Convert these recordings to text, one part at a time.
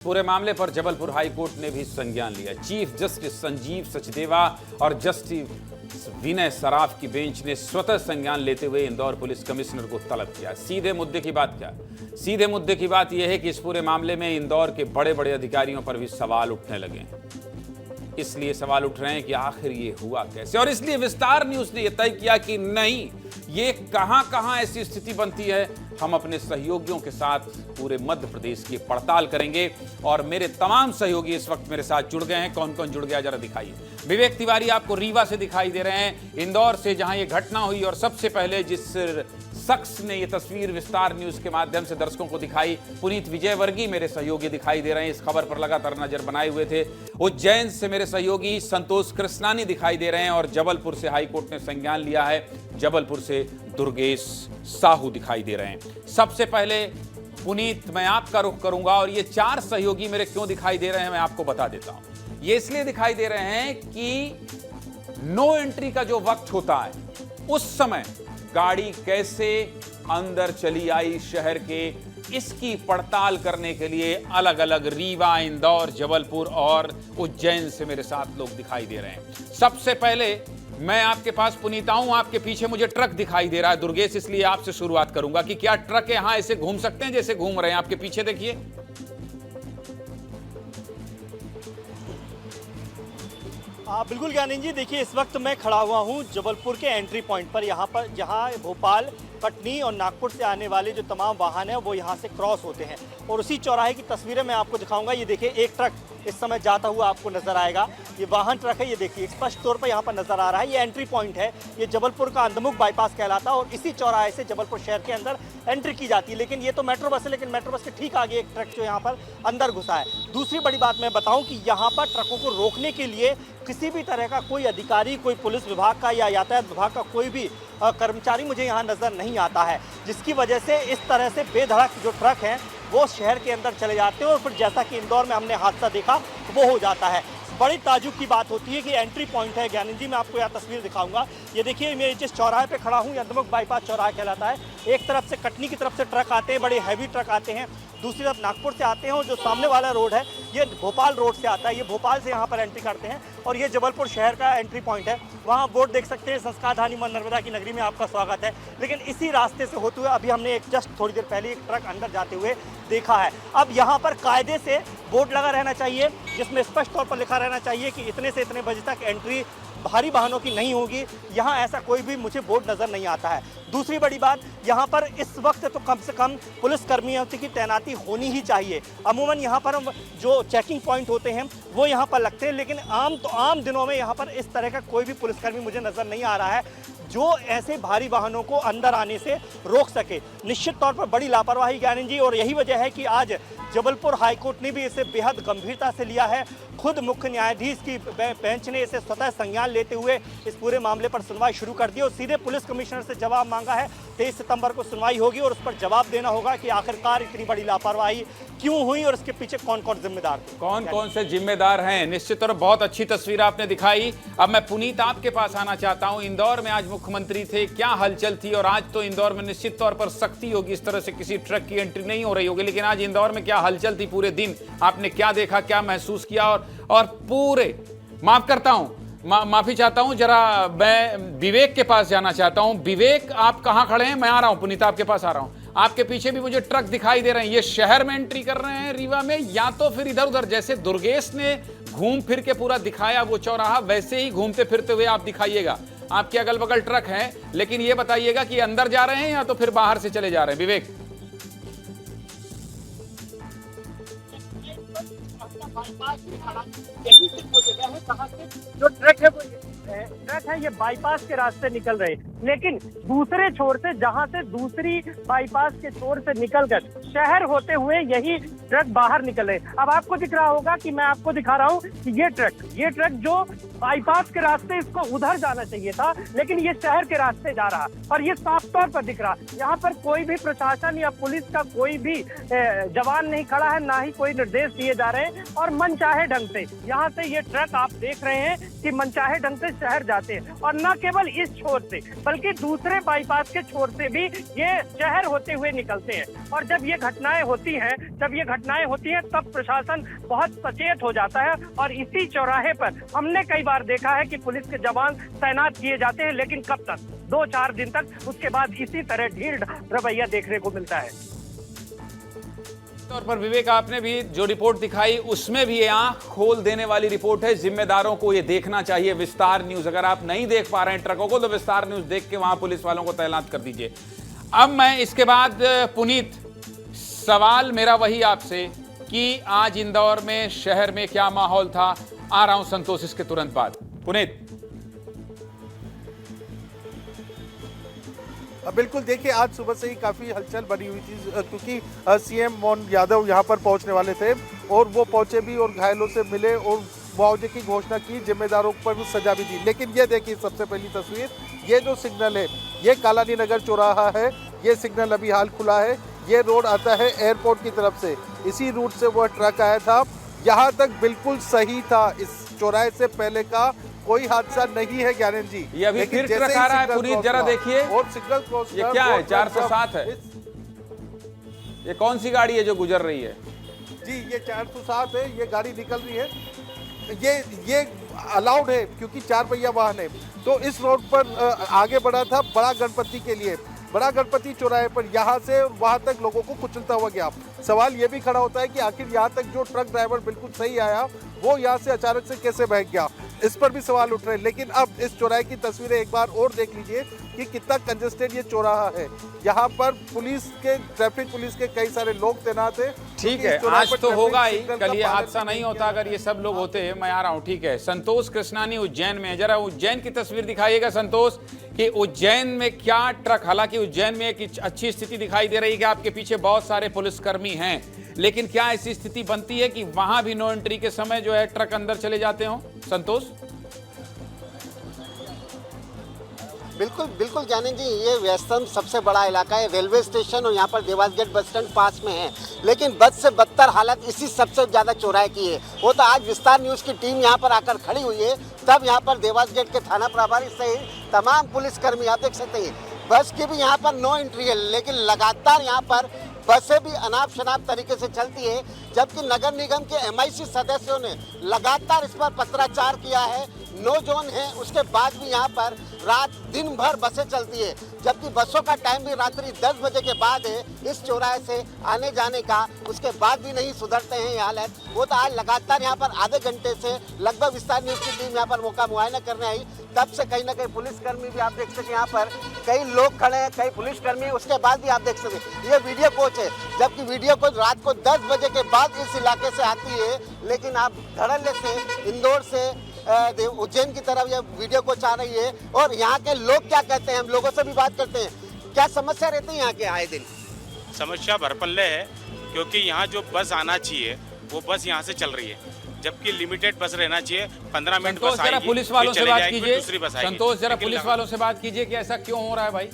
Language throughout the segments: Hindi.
पूरे मामले पर जबलपुर हाई कोर्ट ने भी संज्ञान लिया। चीफ जस्टिस संजीव सचदेवा और जस्टिस विनय सराफ की बेंच ने स्वतः संज्ञान लेते हुए इंदौर पुलिस कमिश्नर को तलब किया। सीधे मुद्दे की बात यह है कि इस पूरे मामले में इंदौर के बड़े बड़े अधिकारियों पर भी सवाल उठने लगे हैं। इसलिए सवाल उठ रहे हैं कि आखिर ये हुआ कैसे, और इसलिए विस्तार न्यूज ने यह तय किया कि नहीं, ये कहां ऐसी स्थिति बनती है। हम अपने सहयोगियों के साथ पूरे मध्य प्रदेश की पड़ताल करेंगे और मेरे तमाम सहयोगी इस वक्त मेरे साथ जुड़ गए हैं। कौन कौन जुड़ गया जरा दिखाइए। विवेक तिवारी आपको रीवा से दिखाई दे रहे हैं, इंदौर से, जहां ये घटना हुई और सबसे पहले जिस शख्स ने ये तस्वीर विस्तार न्यूज के माध्यम से दर्शकों को दिखाई, पुनीत विजयवर्गीय मेरे सहयोगी दिखाई दे रहे हैं, इस खबर पर लगातार नजर बनाए हुए थे। उज्जैन से मेरे सहयोगी संतोष कृष्णानी दिखाई दे रहे हैं और जबलपुर से हाईकोर्ट ने संज्ञान लिया है, जबलपुर से दुर्गेश साहू दिखाई दे रहे हैं। सबसे पहले पुनीत, मैं आपका रुख करूंगा और ये चार सहयोगी मेरे क्यों दिखाई दे रहे हैं मैं आपको बता देता हूं। ये इसलिए दिखाई दे रहे हैं कि नो एंट्री का जो वक्त होता है उस समय गाड़ी कैसे अंदर चली आई शहर के, इसकी पड़ताल करने के लिए अलग अलग रीवा, इंदौर, जबलपुर और उज्जैन से मेरे साथ लोग दिखाई दे रहे हैं। सबसे पहले मैं आपके पास पुनीत आऊं, आपके पीछे मुझे ट्रक दिखाई दे रहा है दुर्गेश, इसलिए आपसे शुरुआत करूंगा कि क्या ट्रक यहां ऐसे घूम सकते हैं जैसे घूम रहे हैं। आपके पीछे देखिए, बिल्कुल ज्ञानेंद्र जी, देखिए इस वक्त मैं खड़ा हुआ हूं जबलपुर के एंट्री पॉइंट पर, यहाँ पर जहाँ भोपाल, कटनी और नागपुर से आने वाले जो तमाम वाहन हैं वो यहाँ से क्रॉस होते हैं। और उसी चौराहे की तस्वीरें मैं आपको दिखाऊंगा। ये देखिए, एक ट्रक इस समय जाता हुआ आपको नजर आएगा, ये वाहन ट्रक है, ये देखिए स्पष्ट तौर पर यहाँ पर नजर आ रहा है। ये एंट्री पॉइंट है, ये जबलपुर का अंधमुख बाईपास कहलाता है और इसी चौराहे से जबलपुर शहर के अंदर एंट्री की जाती है। लेकिन ये तो मेट्रो बस है, लेकिन मेट्रो बस के ठीक आगे एक ट्रक जो यहाँ पर अंदर घुसा है। दूसरी बड़ी बात मैं बताऊँ कि यहाँ पर ट्रकों को रोकने के लिए किसी भी तरह का कोई अधिकारी, कोई पुलिस विभाग का या यातायात विभाग का कोई भी कर्मचारी मुझे यहाँ नजर नहीं आता है, जिसकी वजह से इस तरह से बेधड़क जो ट्रक हैं वो शहर के अंदर चले जाते हैं और फिर जैसा कि इंदौर में हमने हादसा देखा वो हो जाता है। बड़ी ताजुब की बात होती है कि एंट्री पॉइंट है ज्ञानेंद्र जी, मैं आपको यहाँ तस्वीर दिखाऊंगा। ये देखिए, मैं जिस चौराहे पे खड़ा हूँ, अंधमुख बाईपास चौराहा कहलाता है। एक तरफ से कटनी की तरफ से ट्रक आते हैं, बड़े हैवी ट्रक आते हैं, दूसरी तरफ नागपुर से आते हैं और जो सामने वाला रोड है ये भोपाल रोड से आता है। ये भोपाल से यहाँ पर एंट्री करते हैं और ये जबलपुर शहर का एंट्री पॉइंट है। वहाँ बोर्ड देख सकते हैं, संस्कारधानी मां नर्मदा की नगरी में आपका स्वागत है। लेकिन इसी रास्ते से होते हुए अभी हमने एक जस्ट थोड़ी देर पहले एक ट्रक अंदर जाते हुए देखा है। अब यहाँ पर कायदे से बोर्ड लगा रहना चाहिए जिसमें स्पष्ट तौर पर लिखा रहना चाहिए कि इतने से इतने बजे तक एंट्री भारी वाहनों की नहीं होगी। यहाँ ऐसा कोई भी मुझे बोर्ड नज़र नहीं आता है। दूसरी बड़ी बात, यहाँ पर इस वक्त तो कम से कम पुलिस कर्मियों की तैनाती होनी ही चाहिए। अमूमन यहाँ पर जो चेकिंग पॉइंट होते हैं वो यहाँ पर लगते हैं, लेकिन आम दिनों में यहाँ पर इस तरह का कोई भी पुलिसकर्मी मुझे नज़र नहीं आ रहा है जो ऐसे भारी वाहनों को अंदर आने से रोक सके। निश्चित तौर पर बड़ी लापरवाही ज्ञानेंद्र जी, और यही वजह है कि आज जबलपुर हाईकोर्ट ने भी इसे बेहद गंभीरता से लिया है। खुद मुख्य न्यायाधीश की बेंच ने इसे स्वतः संज्ञान लेते हुए इस पूरे मामले पर सुनवाई शुरू कर दी और सीधे पुलिस कमिश्नर से जवाब मांगा है। 23 सितंबर को सुनवाई होगी और उस पर जवाब देना होगा कि आखिरकार इतनी बड़ी लापरवाही क्यों हुई और इसके पीछे कौन कौन जिम्मेदार थे, कौन से जिम्मेदार हैं। निश्चित तौर बहुत अच्छी तस्वीर आपने दिखाई। अब मैं पुनीत आपके पास आना चाहता हूं। इंदौर में आज मुख्यमंत्री थे, क्या हलचल थी? और आज तो इंदौर में निश्चित तौर पर सख्ती होगी, इस तरह से किसी ट्रक की एंट्री नहीं हो रही होगी, लेकिन आज इंदौर में क्या हलचल थी? पूरे दिन आपने क्या देखा, क्या महसूस किया? और पूरे, माफ करता हूं, माफी चाहता हूं, जरा मैं विवेक के पास जाना चाहता हूं। विवेक, आप कहां खड़े हैं? मैं आ रहा हूं, पुनीत आपके पास आ रहा हूं। आपके पीछे भी मुझे ट्रक दिखाई दे रहे हैं, ये शहर में एंट्री कर रहे हैं रीवा में, या तो फिर इधर उधर, जैसे दुर्गेश ने घूम फिर के पूरा दिखाया वो चौराहा, वैसे ही घूमते फिरते हुए आप दिखाइएगा। आपके अगल बगल ट्रक हैं, लेकिन ये बताइएगा कि अंदर जा रहे हैं या तो फिर बाहर से चले जा रहे हैं। विवेक, यही सिर्फ वो जगह है कहाँ से जो ट्रक है वो ट्रक है ये बाईपास के रास्ते निकल रहे, लेकिन दूसरे छोर से, जहां से दूसरी बाईपास के छोर से निकलकर शहर होते हुए यही ट्रक बाहर निकल रहे। अब आपको दिख रहा होगा कि मैं आपको दिखा रहा हूँ कि ये ट्रक जो बाईपास के रास्ते, इसको उधर जाना चाहिए था, लेकिन ये शहर के रास्ते जा रहा और ये साफ तौर पर दिख रहा। यहाँ पर कोई भी प्रशासन या पुलिस का कोई भी जवान नहीं खड़ा है, ना ही कोई निर्देश दिए जा रहे हैं और मनचाहे ढंग से यहाँ से ये ट्रक आप देख रहे हैं कि मनचाहे ढंग से शहर जाते हैं। और न केवल इस छोर से बल्कि दूसरे बाईपास के छोर से भी ये शहर होते हुए निकलते हैं। और जब ये घटनाएं होती हैं तब प्रशासन बहुत सचेत हो जाता है और इसी चौराहे पर हमने कई बार देखा है कि पुलिस के जवान तैनात किए जाते हैं, लेकिन कब तक, 2-4 दिन तक, उसके बाद इसी तरह ढील रवैया देखने को मिलता है। तौर पर विवेक, आपने भी जो रिपोर्ट दिखाई उसमें भी ये आंख खोल देने वाली रिपोर्ट है। जिम्मेदारों को ये देखना चाहिए। विस्तार न्यूज, अगर आप नहीं देख पा रहे हैं ट्रकों को, तो विस्तार न्यूज देख के वहां पुलिस वालों को तैनात कर दीजिए। अब मैं इसके बाद पुनीत, सवाल मेरा वही आपसे कि आज इंदौर में शहर में क्या माहौल था। आ रहा हूं संतोष इसके तुरंत बाद। पुनीत। बिल्कुल, देखिए आज सुबह से ही काफ़ी हलचल बनी हुई थी, क्योंकि सीएम मोहन यादव यहाँ पर पहुँचने वाले थे और वो पहुँचे भी और घायलों से मिले और मुआवजे की घोषणा की, जिम्मेदारों पर सजा भी दी। लेकिन ये देखिए सबसे पहली तस्वीर, ये जो सिग्नल है ये कालानी नगर चौराहा है। ये सिग्नल अभी हाल खुला है। ये रोड आता है एयरपोर्ट की तरफ से, इसी रूट से वह ट्रक आया था। यहाँ तक बिल्कुल सही था, इस चौराहे से पहले का कोई हादसा नहीं है ज्ञानेंद्र जी। ये अभी फिर ट्रक आ रहा है पुनीत, जरा देखिए। और सिग्नल क्रॉस, ये क्या है? 407 है। ये कौन सी गाड़ी है जो गुजर रही है? जी ये 407 है। ये गाड़ी निकल रही है। ये अलाउड है क्योंकि 4 पहिया वाहन है। तो इस रोड पर आगे बढ़ा था बड़ा गणपति के लिए, बड़ा गणपति चौराहे पर, यहाँ से वहाँ तक लोगों को कुचलता हुआ गया। सवाल ये भी खड़ा होता है कि आखिर यहाँ तक जो ट्रक ड्राइवर बिल्कुल सही आया, वो यहाँ से अचानक से कैसे बह गया, इस पर भी सवाल उठ रहे हैं। लेकिन अब इस चौराहे की तस्वीरें एक बार और देख लीजिए कि कितना कंजेस्टेड ये चौराहा है। यहाँ पर ट्रैफिक पुलिस के कई सारे लोग तैनात हैं। ठीक है, आज तो होगा ही, कल ये हादसा नहीं होता अगर ये सब लोग होते हैं। मैं आ रहा हूँ, ठीक है। संतोष कृष्णानी उज्जैन में, जरा उज्जैन की तस्वीर दिखाइएगा संतोष, कि उज्जैन में क्या ट्रक, हालांकि उज्जैन में एक अच्छी स्थिति दिखाई दे रही है कि आपके पीछे बहुत सारे पुलिसकर्मी हैं, लेकिन क्या ऐसी स्थिति बनती है कि वहां भी नो एंट्री के समय जो है ट्रक अंदर चले जाते हो संतोष? बिल्कुल बिल्कुल ज्ञानी जी, ये व्यस्तम सबसे बड़ा इलाका है, रेलवे स्टेशन और यहाँ पर देवास गेट बस स्टैंड पास में है। लेकिन बद से बदतर हालत इसी सबसे ज़्यादा चौराहे की है। वो तो आज विस्तार न्यूज़ की टीम यहाँ पर आकर खड़ी हुई है, तब यहाँ पर देवास गेट के थाना प्रभारी सहित तमाम पुलिसकर्मी, आप देख सकते हैं बस की भी यहाँ पर नो एंट्री है। लेकिन लगातार यहाँ पर बसें भी अनाप शनाप तरीके से चलती है, जबकि नगर निगम के MIC सदस्यों ने लगातार इस पर पत्राचार किया है। नो जोन है, उसके बाद भी यहाँ पर रात दिन भर बसें चलती है, जबकि बसों का टाइम भी रात्रि 10 बजे के बाद है इस चौराहे से आने जाने का। उसके बाद भी नहीं सुधरते हैं ये हालत। वो तो आज लगातार यहाँ पर आधे घंटे से लगभग विस्तार न्यूज़ की टीम यहाँ पर मौका मुआयना करने आई, तब से कहीं ना कहीं पुलिसकर्मी भी आप देख सकते, यहाँ पर कई लोग खड़े हैं, कई पुलिसकर्मी, उसके बाद भी आप देख सकते ये वीडियो कोच है, जबकि वीडियो कोच रात को 10 बजे के बाद इस इलाके से आती है। लेकिन आप धड़ल्ले से इंदौर से उज्जैन की तरफ ये वीडियो कोच आ रही है। और यहाँ के लोग क्या कहते हैं, हम लोगों से भी बात करते हैं, क्या समस्या रहती है यहाँ के आए दिन? समस्या भरपल्ले है, क्योंकि यहाँ जो बस आना चाहिए वो बस यहाँ से चल रही है, जबकि लिमिटेड बस रहना चाहिए। 15 मिनट बस आएगी, पुलिस वालों से बात कीजिए। दूसरी बस आएगी। संतोष, जरा पुलिस वालों से बात कीजिए कि ऐसा क्यों हो रहा है भाई।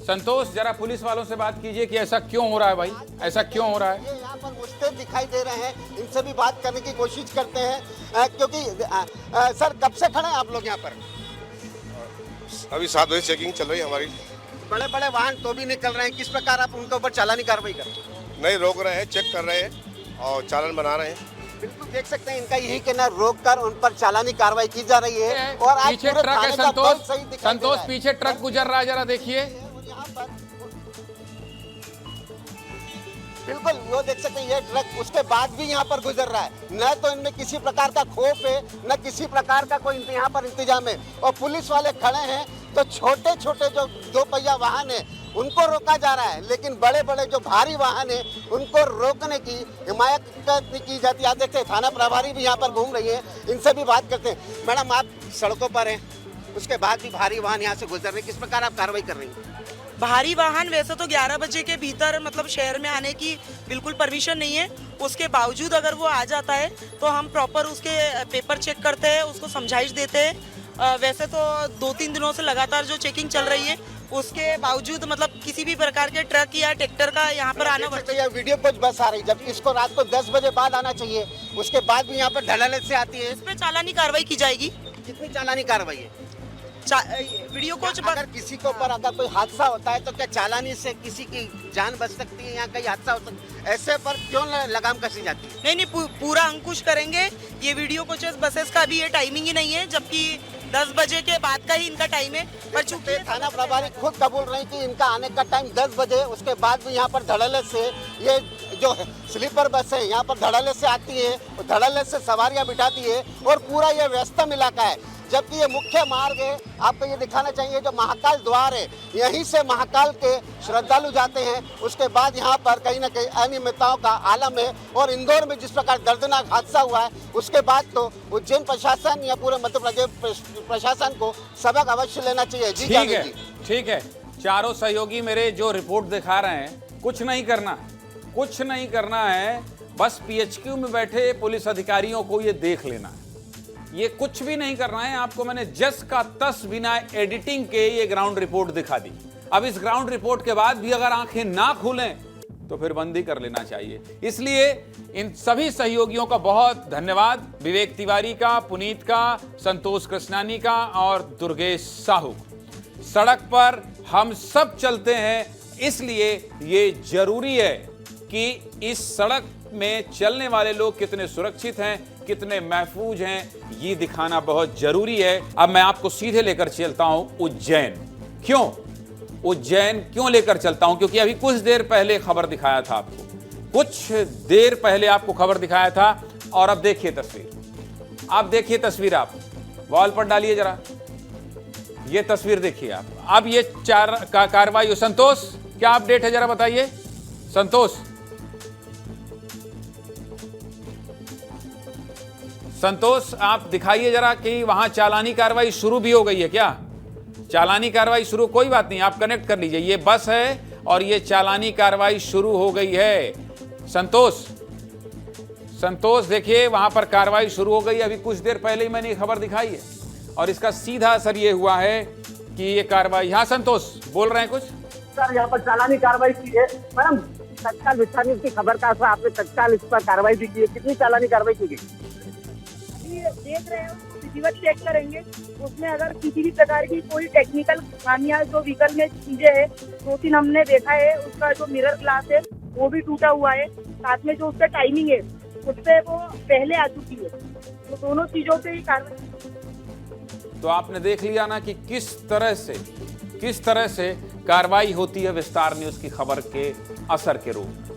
संतोष, जरा पुलिस वालों से बात कीजिए कि ऐसा क्यों हो रहा है भाई, ऐसा क्यों हो रहा है। ये यहाँ पर मुझसे दिखाई दे रहे हैं, इनसे भी बात करने की कोशिश करते हैं, क्योंकि सर कब से खड़े हैं आप लोग यहाँ पर? अभी 7 बजे चेकिंग चल रही है हमारी। बड़े बड़े वाहन तो भी निकल रहे हैं, किस प्रकार आप उनके ऊपर चालानी कार्रवाई कर रहे हैं? नहीं रोक रहे हैं, चेक कर रहे हैं और चालान बना रहे हैं। बिल्कुल देख सकते हैं, इनका यही कहना, रोक कर उन पर चालानी कार्रवाई की जा रही है। और आज पीछे पूरे ट्रक है थाने का बल संतोष, सही दिखाई दे रहा संतोष है। पीछे ट्रक गुजर रहा है, जरा देखिए। यहाँ पर बिल्कुल वो देख सकते हैं, ये ट्रक उसके बाद भी यहाँ पर गुजर रहा है। न तो इनमें किसी प्रकार का खौफ है, न किसी प्रकार का कोई यहाँ पर इंतजाम है। और पुलिस वाले खड़े हैं तो छोटे छोटे जो 2 पहिया वाहन है उनको रोका जा रहा है, लेकिन बड़े बड़े जो भारी वाहन है उनको रोकने की हिमायत की जाती है। आप देखते हैं थाना प्रभारी भी यहाँ पर घूम रही है, इनसे भी बात करते हैं। मैडम, आप सड़कों पर हैं, उसके बाद भी भारी वाहन यहाँ से गुजर रहे, किस प्रकार आप कार्रवाई कर रही हैं? भारी वाहन वैसे तो 11 बजे के भीतर मतलब शहर में आने की बिल्कुल परमिशन नहीं है। उसके बावजूद अगर वो आ जाता है तो हम प्रॉपर उसके पेपर चेक करते हैं, उसको समझाइश देते हैं। वैसे तो 2-3 दिनों से लगातार जो चेकिंग चल रही है, उसके बावजूद मतलब किसी भी प्रकार के ट्रक या ट्रैक्टर का यहाँ पर आना वीडियो कुछ बस आ रही, जबकि इसको रात को 10 बजे बाद आना चाहिए, उसके बाद भी यहाँ पर ढलाले से आती है। इस पे चालानी कार्रवाई की जाएगी। कितनी चालानी कार्रवाई है? वीडियो कोच अगर किसी के ऊपर अगर कोई हादसा होता है तो क्या चालानी से किसी की जान बच सकती है या कहीं हादसा हो सकता है, ऐसे पर क्यों लगाम कसी जाती है? नहीं, पूरा अंकुश करेंगे। ये वीडियो कोचेस बसेस का भी ये टाइमिंग ही नहीं है, जबकि 10 बजे के बाद का ही इनका टाइम है। पर चूंकि थाना प्रभारी खुद कबूल रही कि इनका आने का टाइम 10 बजे, उसके बाद भी यहाँ पर धड़ल्ले से ये जो स्लीपर बस है यहाँ पर धड़ल्ले से आती है, धड़ल्ले से सवारियाँ बिठाती है और पूरा ये व्यस्तम इलाका है। जबकि ये मुख्य मार्ग है, आपको ये दिखाना चाहिए जो महाकाल द्वार है, यहीं से महाकाल के श्रद्धालु जाते हैं। उसके बाद यहाँ पर कहीं ना कहीं अनियमितताओं का आलम है और इंदौर में जिस प्रकार दर्दनाक हादसा हुआ है, उसके बाद तो उज्जैन प्रशासन या पूरे मध्य प्रदेश प्रशासन को सबक अवश्य लेना चाहिए। जी ठीक है। चारों सहयोगी मेरे जो रिपोर्ट दिखा रहे हैं, कुछ नहीं करना है, बस पीएचक्यू में बैठे पुलिस अधिकारियों को ये देख लेना है। ये कुछ भी नहीं करना है आपको। मैंने जस का तस बिना एडिटिंग के ये ग्राउंड रिपोर्ट दिखा दी। अब इस ग्राउंड रिपोर्ट के बाद भी अगर आंखें ना खुलें तो फिर बंदी कर लेना चाहिए। इसलिए इन सभी सहयोगियों का बहुत धन्यवाद, विवेक तिवारी का, पुनीत का, संतोष कृष्णानी का और दुर्गेश साहू। सड़क पर हम सब चलते हैं, इसलिए ये जरूरी है कि इस सड़क में चलने वाले लोग कितने सुरक्षित हैं, कितने महफूज हैं, ये दिखाना बहुत जरूरी है। अब मैं आपको सीधे लेकर चलता हूं उज्जैन। उज्जैन क्यों लेकर चलता हूं? क्योंकि अभी कुछ देर पहले खबर दिखाया था और अब देखिए तस्वीर। आप वॉल पर डालिए जरा, ये तस्वीर देखिए आप। अब ये कार्रवाई। संतोष, क्या अपडेट है जरा बताइए। संतोष, आप दिखाइए जरा कि वहां चालानी कार्रवाई शुरू भी हो गई है क्या? चालानी कार्रवाई शुरू, कोई बात नहीं, आप कनेक्ट कर लीजिए। ये बस है और ये चालानी कार्रवाई शुरू हो गई है। संतोष देखिए, वहां पर कार्रवाई शुरू हो गई। अभी कुछ देर पहले ही मैंने ये खबर दिखाई है और इसका सीधा असर ये हुआ है कि ये कार्रवाई। हाँ संतोष, बोल रहे हैं कुछ? सर, यहाँ पर चालानी कार्रवाई की है। मैडम, तत्काल विस्तार की खबर का असर आपने तत्काल इस पर कार्रवाई भी की है। कितनी चालानी कार्रवाई की गई? देख रहे हो, रिसीवर चेक करेंगे, उसमें अगर किसी भी प्रकार की कोई टेक्निकल खामियां जो व्हीकल में चीजें है, 2-3 हमने देखा है। उसका जो मिरर ग्लास है वो भी टूटा हुआ है, साथ में जो उसका टाइमिंग है उस पे वो पहले आ चुकी है। तो दोनों चीजों पे ही कार्रवाई। तो आपने देख लिया ना कि किस तरह से कार्रवाई होती है विस्तार न्यूज की खबर के असर के रूप में।